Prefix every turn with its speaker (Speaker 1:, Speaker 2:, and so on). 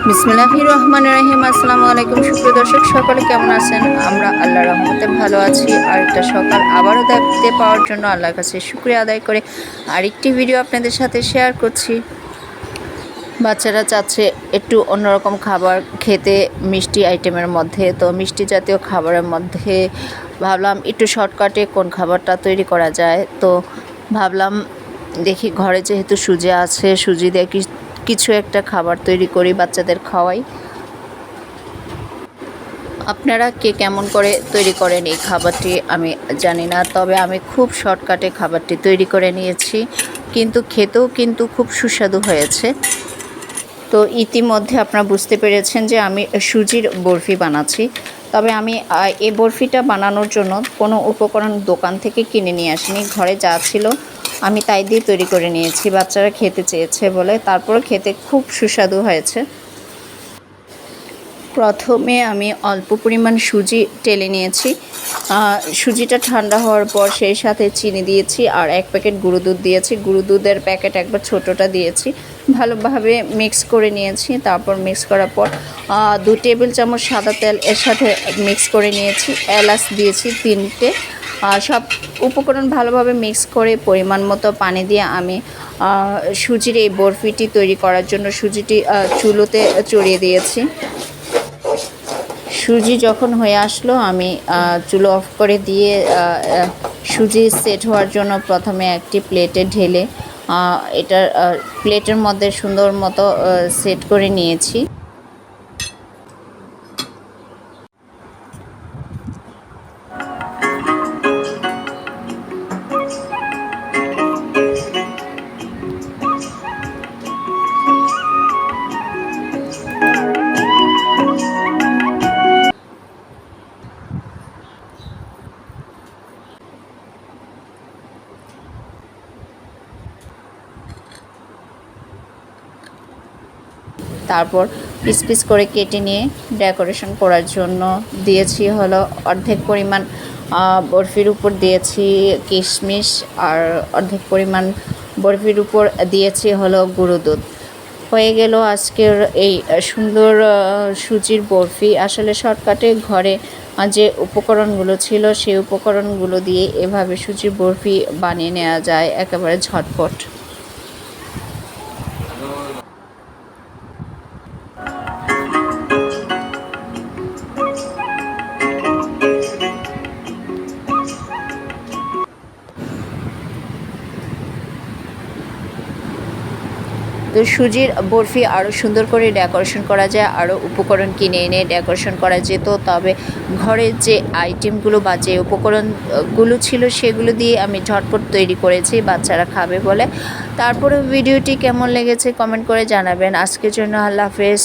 Speaker 1: বিসমিল্লাহির রহমানির রহিম। আসসালামু আলাইকুম সুপ্রিয় দর্শক, সকলে কেমন আছেন? আমরা আল্লাহর রহমতে ভালো আছি। আরেকটা সকাল আবারও দেখতে পাওয়ার জন্য আল্লাহর কাছে শুকরিয়া আদায় করে আরেকটি ভিডিও আপনাদের সাথে শেয়ার করছি। বাচ্চারা চাচ্ছে একটু অন্যরকম খাবার খেতে মিষ্টি আইটেমের মধ্যে, তো মিষ্টি জাতীয় খাবারের মধ্যে ভাবলাম একটু শর্টকাটে কোন খাবারটা তৈরি করা যায়। তো ভাবলাম দেখি ঘরে যেহেতু সুজি আছে, সুজি দিয়ে কিছু একটা খাবার তৈরি করি, বাচ্চাদের খাওয়াই। আপনারা কে কেমন করে তৈরি করেন এই খাবারটি আমি জানি না, তবে আমি খুব শর্টকাটে খাবারটি তৈরি করে নিয়েছি, কিন্তু খেতেও কিন্তু খুব সুস্বাদু হয়েছে। তো ইতিমধ্যে আপনারা বুঝতে পেরেছেন যে আমি সুজির বরফি বানাচ্ছি। তবে আমি এই বরফিটা বানানোর জন্য কোনো উপকরণ দোকান থেকে কিনে নিয়ে আসিনি, ঘরে যা ছিল আমি তাই দিয়ে তৈরি করে নিয়েছি। বাচ্চারা খেতে চেয়েছে বলে, তারপর খেতে খুব সুস্বাদু হয়েছে। প্রথমে আমি অল্প পরিমাণ সুজি টেলে নিয়েছি। সুজিটা ঠান্ডা হওয়ার পর সেই সাথে চিনি দিয়েছি আর 1 প্যাকেট গুঁড়ো দুধ দিয়েছি। গুঁড়ো দুধের প্যাকেট একবার ছোটোটা দিয়েছি, ভালোভাবে মিক্স করে নিয়েছি। তারপর মিক্স করার পর 2 টেবিল চামচ সাদা তেল এর সাথে মিক্স করে নিয়েছি। এলাচ দিয়েছি 3টে। সব উপকরণ ভালোভাবে মিক্স করে পরিমাণ মতো পানি দিয়ে আমি সুজির এই বরফিটি তৈরি করার জন্য সুজিটি চুলোতে চড়িয়ে দিয়েছি। সুজি যখন হয়ে আসলো আমি চুলো অফ করে দিয়ে সুজি সেট হওয়ার জন্য প্রথমে একটি প্লেটে ঢেলে এটা প্লেটের মধ্যে সুন্দর মতো সেট করে নিয়েছি। তারপর পিস পিস করে কেটে নিয়ে ডেকোরেশন করার জন্য দিয়েছি হলো অর্ধেক পরিমাণ বরফির উপর দিয়েছি কিশমিশ, আর অর্ধেক পরিমাণ বরফির উপর দিয়েছি হলো গুঁড়ো দুধ। হয়ে গেল আজকের এই সুন্দর সুজির বরফি। আসলে শর্টকাটে ঘরে যে উপকরণগুলো ছিল সেই উপকরণগুলো দিয়ে এভাবে সুজির বরফি বানিয়ে নেওয়া যায় একেবারে ঝটপট। তো সুজির বরফি আরও সুন্দর করে ডেকোরেশন করা যায়, আরও উপকরণ কিনে এনে ডেকোরেশন করা যেত, তবে ঘরের যে আইটেমগুলো বা যে উপকরণগুলো ছিল সেগুলো দিয়ে আমি ঝটপট তৈরি করেছি বাচ্চারা খাবে বলে। তারপরে ভিডিওটি কেমন লেগেছে কমেন্ট করে জানাবেন। আজকের জন্য আল্লাহ হাফেজ।